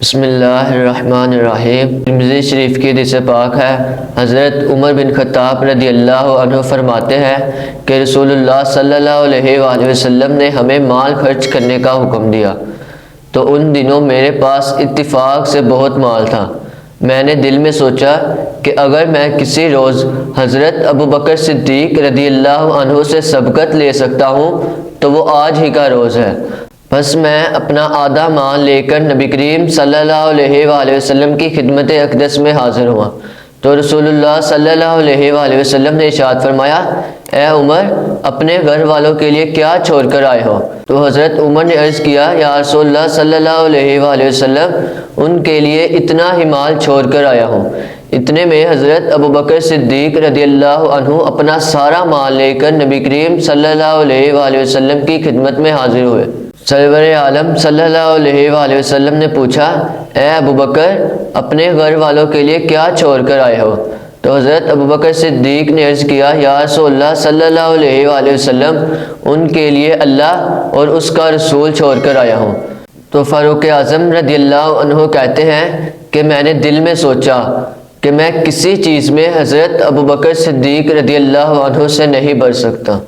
بسم اللہ الرحمن الرحیم۔ ترمذی شریف کی حدیث پاک ہے، حضرت عمر بن خطاب رضی اللہ عنہ فرماتے ہیں کہ رسول اللہ صلی اللہ علیہ وآلہ وسلم نے ہمیں مال خرچ کرنے کا حکم دیا، تو ان دنوں میرے پاس اتفاق سے بہت مال تھا۔ میں نے دل میں سوچا کہ اگر میں کسی روز حضرت ابوبکر صدیق رضی اللہ عنہ سے سبقت لے سکتا ہوں تو وہ آج ہی کا روز ہے۔ بس میں اپنا آدھا مال لے کر نبی کریم صلی اللہ علیہ وآلہ وسلم کی خدمت اقدس میں حاضر ہوا تو رسول اللہ صلی اللہ علیہ وآلہ وسلم نے ارشاد فرمایا، اے عمر، اپنے گھر والوں کے لیے کیا چھوڑ کر آئے ہو؟ تو حضرت عمر نے عرض کیا، یا رسول اللہ صلی اللہ علیہ وآلہ وسلم، ان کے لیے اتنا ہی مال چھوڑ کر آیا ہوں۔ اتنے میں حضرت ابوبکر صدیق رضی اللہ عنہ اپنا سارا مال لے کر نبی کریم صلی اللہ علیہ وآلہ وسلم کی خدمت میں حاضر ہوئے۔ سرور عالم صلی اللہ علیہ وآلہ وسلم نے پوچھا، اے ابوبکر، اپنے گھر والوں کے لیے کیا چھوڑ کر آئے ہو؟ تو حضرت ابوبکر صدیق نے عرض کیا، یا رسول اللہ صلی اللہ علیہ وآلہ وسلم، ان کے لیے اللہ اور اس کا رسول چھوڑ کر آیا ہوں۔ تو فاروق اعظم رضی اللہ عنہ کہتے ہیں کہ میں نے دل میں سوچا کہ میں کسی چیز میں حضرت ابوبکر صدیق رضی اللہ عنہ سے نہیں بڑھ سکتا۔